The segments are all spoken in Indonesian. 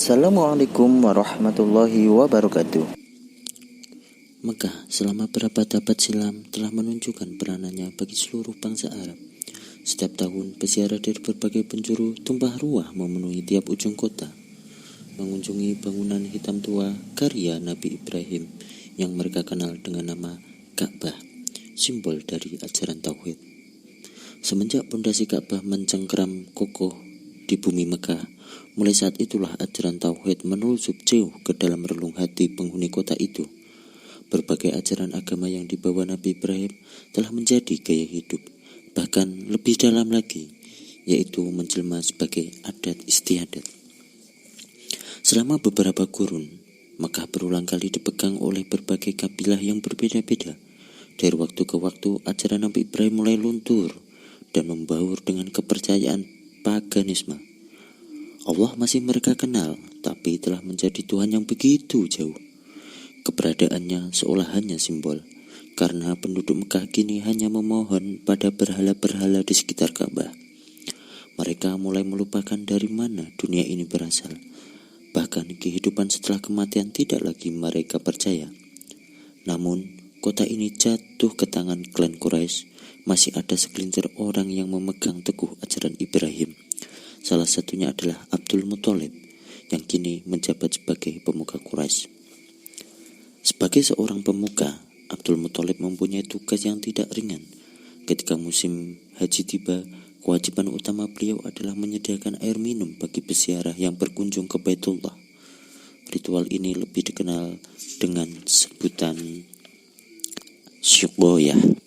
Assalamualaikum warahmatullahi wabarakatuh. Mekah selama berabad-abad silam telah menunjukkan peranannya bagi seluruh bangsa Arab. Setiap tahun, peziarah dari berbagai penjuru tumpah ruah memenuhi tiap ujung kota, mengunjungi bangunan hitam tua karya Nabi Ibrahim yang mereka kenal dengan nama Ka'bah, simbol dari ajaran Tauhid. Semenjak pondasi Ka'bah mencengkeram kokoh di bumi Mekah, mulai saat itulah ajaran Tauhid menelusup jauh ke dalam relung hati penghuni kota itu. Berbagai ajaran agama yang dibawa Nabi Ibrahim telah menjadi gaya hidup, bahkan lebih dalam lagi, yaitu menjelma sebagai adat istiadat. Selama beberapa kurun, Mekah berulang kali dipegang oleh berbagai kabilah yang berbeda-beda. Dari waktu ke waktu, ajaran Nabi Ibrahim mulai luntur dan membaur dengan kepercayaan paganisme. Allah masih mereka kenal, tapi telah menjadi Tuhan yang begitu jauh. Keberadaannya seolah hanya simbol, karena penduduk Mekah kini hanya memohon pada berhala-berhala di sekitar Ka'bah. Mereka mulai melupakan dari mana dunia ini berasal. Bahkan kehidupan setelah kematian tidak lagi mereka percaya. Namun, kota ini jatuh ke tangan klan Quraisy. Masih ada segelintir orang yang memegang teguh ajaran Ibrahim. Salah satunya adalah Abdul Muthalib, yang kini menjabat sebagai pemuka Quraisy. Sebagai seorang pemuka, Abdul Muthalib mempunyai tugas yang tidak ringan. Ketika musim haji tiba, kewajiban utama beliau adalah menyediakan air minum bagi peziarah yang berkunjung ke Baitullah. Ritual ini lebih dikenal dengan sebutan syuqoyah.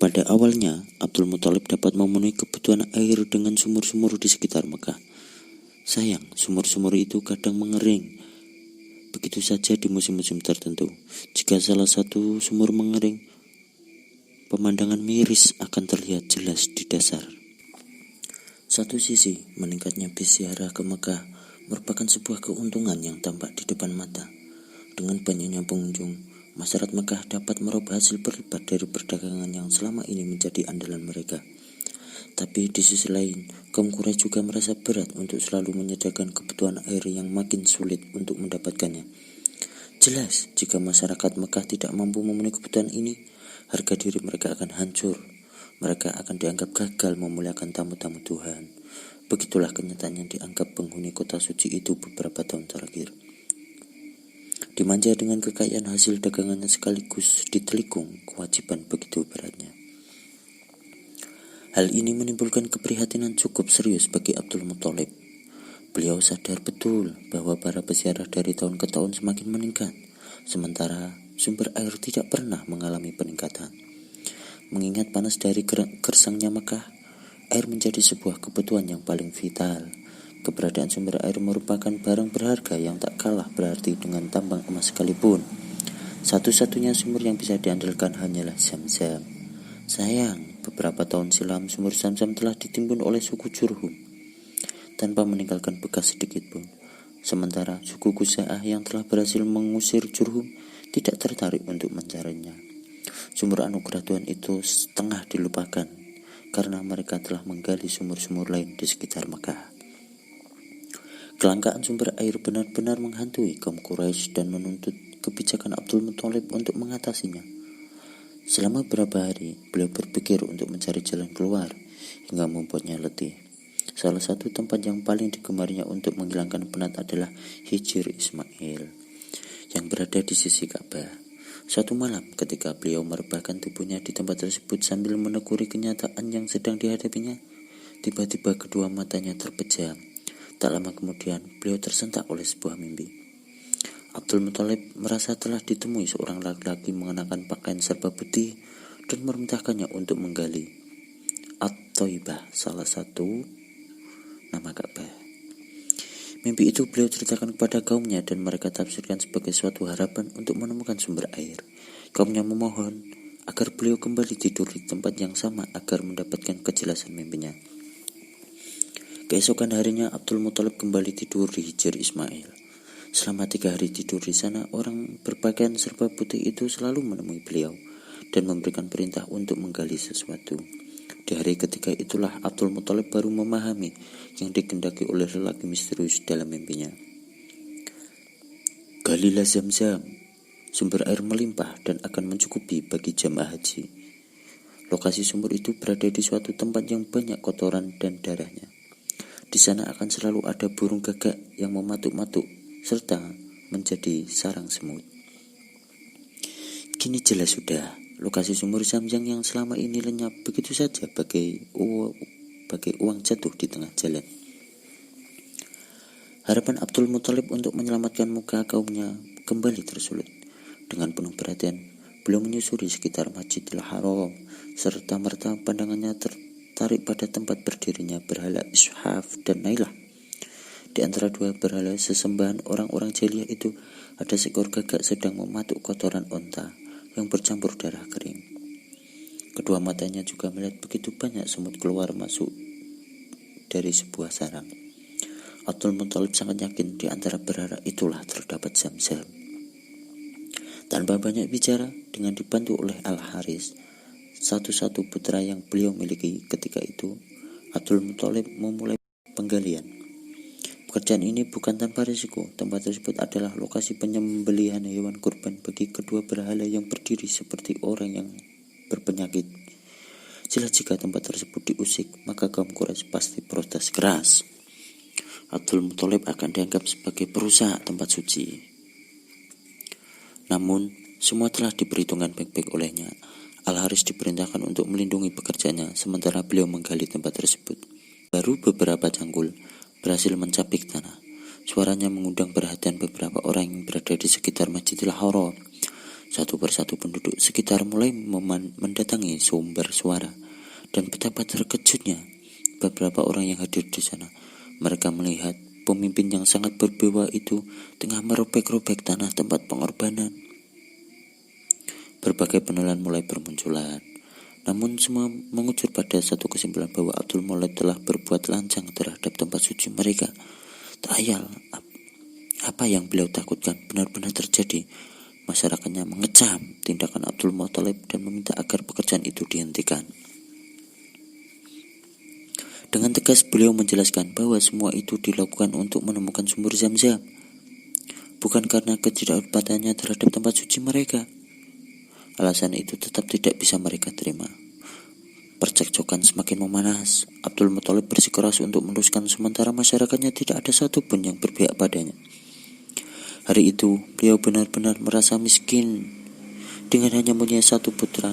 Pada awalnya, Abdul Muthalib dapat memenuhi kebutuhan air dengan sumur-sumur di sekitar Mekah. Sayang, sumur-sumur itu kadang mengering begitu saja di musim-musim tertentu. Jika salah satu sumur mengering, pemandangan miris akan terlihat jelas di dasar. Satu sisi, meningkatnya peziarah ke Mekah merupakan sebuah keuntungan yang tampak di depan mata. Dengan banyaknya pengunjung, masyarakat Mekah dapat meraup hasil berlipat dari perdagangan yang selama ini menjadi andalan mereka. Tapi di sisi lain, kaum Quraisy juga merasa berat untuk selalu menyediakan kebutuhan air yang makin sulit untuk mendapatkannya. Jelas, jika masyarakat Mekah tidak mampu memenuhi kebutuhan ini, harga diri mereka akan hancur. Mereka akan dianggap gagal memuliakan tamu-tamu Tuhan. Begitulah kenyataan yang dianggap penghuni kota suci itu beberapa tahun terakhir. Dimanja dengan kekayaan hasil dagangannya sekaligus ditelikung kewajiban begitu beratnya. Hal ini menimbulkan keprihatinan cukup serius bagi Abdul Muthalib. Beliau sadar betul bahwa para peziarah dari tahun ke tahun semakin meningkat, sementara sumber air tidak pernah mengalami peningkatan. Mengingat panas dari gersangnya Mekah, air menjadi sebuah kebutuhan yang paling vital. Keberadaan sumber air merupakan barang berharga yang tak kalah berarti dengan tambang emas sekalipun. Satu-satunya sumber yang bisa diandalkan hanyalah Zam-Zam. Sayang, beberapa tahun silam sumur Zam-Zam telah ditimbun oleh suku Jurhum tanpa meninggalkan bekas sedikit pun. Sementara suku Khuza'ah yang telah berhasil mengusir Jurhum tidak tertarik untuk mencarinya. Sumur anugerah Tuhan itu setengah dilupakan karena mereka telah menggali sumur-sumur lain di sekitar Mekah. Kelangkaan sumber air benar-benar menghantui kaum Quraisy dan menuntut kebijakan Abdul Muthalib untuk mengatasinya. Selama beberapa hari, beliau berpikir untuk mencari jalan keluar hingga membuatnya letih. Salah satu tempat yang paling digemarinya untuk menghilangkan penat adalah Hijr Ismail yang berada di sisi Ka'bah. Suatu malam ketika beliau merebahkan tubuhnya di tempat tersebut sambil menekuni kenyataan yang sedang dihadapinya, tiba-tiba kedua matanya terpejam. Tak lama kemudian, beliau tersentak oleh sebuah mimpi. Abdul Muthalib merasa telah ditemui seorang laki-laki mengenakan pakaian serba putih dan memerintahkannya untuk menggali At-Thaibah, salah satu nama Ka'bah. Mimpi itu beliau ceritakan kepada kaumnya dan mereka tafsirkan sebagai suatu harapan untuk menemukan sumber air. Kaumnya memohon agar beliau kembali tidur di tempat yang sama agar mendapatkan kejelasan mimpinya. Keesokan harinya Abdul Muthalib kembali tidur di Hijr Ismail. Selama 3 hari tidur di sana, orang berpakaian serba putih itu selalu menemui beliau dan memberikan perintah untuk menggali sesuatu. Di hari ketiga itulah Abdul Muthalib baru memahami yang dikehendaki oleh lelaki misterius dalam mimpinya. Galilah Zam-Zam, sumber air melimpah dan akan mencukupi bagi jamaah haji. Lokasi sumur itu berada di suatu tempat yang banyak kotoran dan darahnya. Di sana akan selalu ada burung gagak yang mematuk-matuk serta menjadi sarang semut. Kini jelas sudah, lokasi sumur Zam-Zam yang selama ini lenyap begitu saja bagai uang jatuh di tengah jalan. Harapan Abdul Muthalib untuk menyelamatkan muka kaumnya kembali tersulut. Dengan penuh perhatian, beliau menyusuri sekitar Masjidil Haram, serta merta pandangannya tertarik pada tempat berdirinya berhala Ishaf dan Nailah. Di antara dua berhala sesembahan orang-orang jahiliyah itu, ada seekor gagak sedang mematuk kotoran onta yang bercampur darah kering. Kedua matanya juga melihat begitu banyak semut keluar masuk dari sebuah sarang. Abdul Muthalib sangat yakin di antara berhala itulah terdapat Zam-Zam. Tanpa banyak bicara, dengan dibantu oleh Al-Haris, satu-satu putra yang beliau miliki ketika itu, Abdul Muthalib memulai penggalian. Pekerjaan ini bukan tanpa risiko. Tempat tersebut adalah lokasi penyembelihan hewan kurban bagi kedua berhala yang berdiri seperti orang yang berpenyakit. Jelas jika tempat tersebut diusik, maka kaum Quraisy pasti protes keras. Abdul Muthalib akan dianggap sebagai perusak tempat suci. Namun, semua telah diperhitungkan baik-baik olehnya. Al-Haris diperintahkan untuk melindungi pekerjaannya, sementara beliau menggali tempat tersebut. Baru beberapa cangkul berhasil mencapik tanah. Suaranya mengundang perhatian beberapa orang yang berada di sekitar Masjidil Haram. Satu persatu penduduk sekitar mulai mendatangi sumber suara, dan betapa terkejutnya beberapa orang yang hadir di sana. Mereka melihat pemimpin yang sangat berwibawa itu tengah merobek-robek tanah tempat pengorbanan. Berbagai penilaian mulai bermunculan, namun semua mengucur pada satu kesimpulan bahwa Abdul Muthalib telah berbuat lancang terhadap tempat suci mereka. Ta'ayal, apa yang beliau takutkan benar-benar terjadi. Masyarakatnya mengecam tindakan Abdul Muthalib dan meminta agar pekerjaan itu dihentikan. Dengan tegas beliau menjelaskan bahwa semua itu dilakukan untuk menemukan sumber Zam-Zam, bukan karena ketidaktaatiannya terhadap tempat suci mereka. Alasan itu tetap tidak bisa mereka terima. Percekcokan semakin memanas. Abdul Muthalib bersikeras untuk meneruskan sementara masyarakatnya tidak ada satupun yang berpihak padanya. Hari itu beliau benar-benar merasa miskin dengan hanya mempunyai satu putra.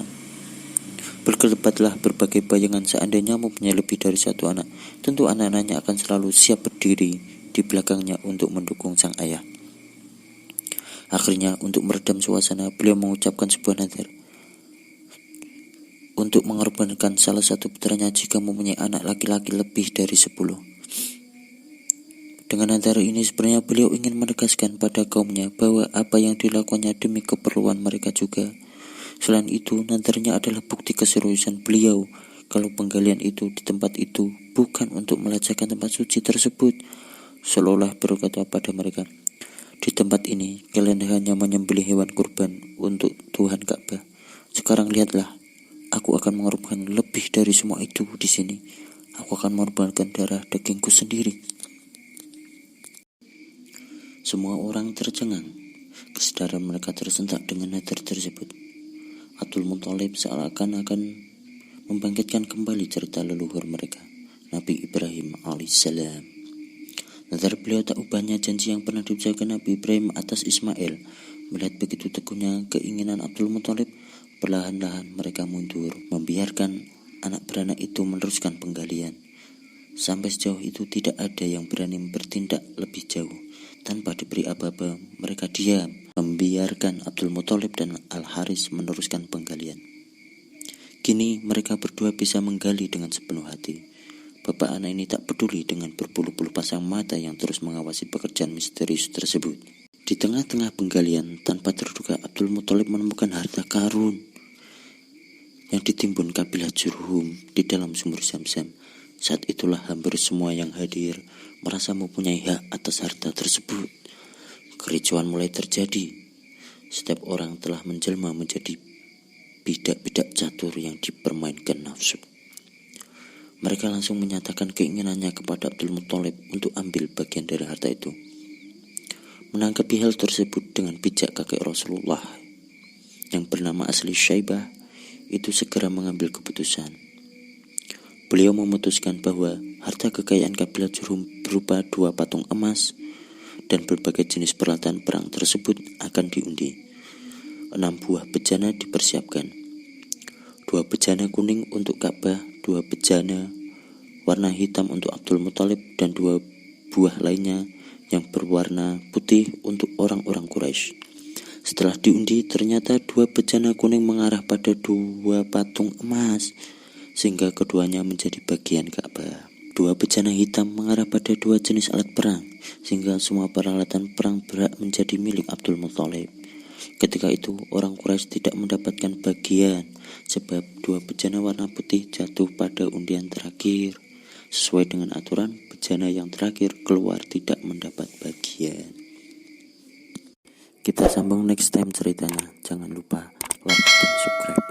Berkelebatlah berbagai bayangan seandainya mempunyai lebih dari satu anak. Tentu anak-anaknya akan selalu siap berdiri di belakangnya untuk mendukung sang ayah. Akhirnya untuk meredam suasana, beliau mengucapkan sebuah nadar untuk mengorbankan salah satu putranya jika mempunyai anak laki-laki lebih dari 10. Dengan nadar ini sebenarnya beliau ingin menegaskan pada kaumnya bahwa apa yang dilakukannya demi keperluan mereka juga. Selain itu, nadarnya adalah bukti keseriusan beliau kalau penggalian itu di tempat itu bukan untuk melecehkan tempat suci tersebut. Seolah berkata pada mereka, di tempat ini kalian hanya menyembelih hewan kurban untuk Tuhan Ka'bah. Sekarang lihatlah, aku akan mengorbankan lebih dari semua itu di sini. Aku akan mengorbankan darah dagingku sendiri. Semua orang tercengang. Kesadaran mereka tersentak dengan nadar tersebut. Abdul Muthalib seakan-akan membangkitkan kembali cerita leluhur mereka, Nabi Ibrahim alaihissalam. Nadar beliau tak ubahnya janji yang pernah diucapkan Nabi Ibrahim atas Ismail. Melihat begitu teguhnya keinginan Abdul Muthalib, perlahan-lahan mereka mundur, membiarkan anak beranak itu meneruskan penggalian. Sampai sejauh itu tidak ada yang berani bertindak lebih jauh. Tanpa diberi aba-aba, mereka diam, membiarkan Abdul Muthalib dan Al-Haris meneruskan penggalian. Kini mereka berdua bisa menggali dengan sepenuh hati. Bapak anak ini tak peduli dengan berpuluh-puluh pasang mata yang terus mengawasi pekerjaan misterius tersebut. Di tengah-tengah penggalian, tanpa terduga Abdul Muthalib menemukan harta karun yang ditimbun kabilah Jurhum di dalam sumur Zam-Zam. Saat itulah hampir semua yang hadir merasa mempunyai hak atas harta tersebut. Kericuan mulai terjadi. Setiap orang telah menjelma menjadi bidak-bidak catur yang dipermainkan nafsu. Mereka langsung menyatakan keinginannya kepada Abdul Muthalib untuk ambil bagian dari harta itu. Menanggapi hal tersebut dengan bijak kakek Rasulullah yang bernama asli Syaibah itu segera mengambil keputusan. Beliau memutuskan bahwa harta kekayaan kabilah Jurhum berupa 2 patung emas dan berbagai jenis peralatan perang tersebut akan diundi. 6 buah bejana dipersiapkan. 2 bejana kuning untuk Ka'bah, 2 bejana warna hitam untuk Abdul Muthalib, dan 2 buah lainnya yang berwarna putih untuk orang-orang Quraisy. Setelah diundi, ternyata 2 bejana kuning mengarah pada 2 patung emas, sehingga keduanya menjadi bagian Ka'bah. 2 bejana hitam mengarah pada 2 jenis alat perang, sehingga semua peralatan perang berhak menjadi milik Abdul Muthalib. Ketika itu, orang Quraisy tidak mendapatkan bagian, sebab 2 bejana warna putih jatuh pada undian terakhir. Sesuai dengan aturan, bejana yang terakhir keluar tidak mendapat bagian. Kita sambung next time ceritanya. Jangan lupa like dan subscribe.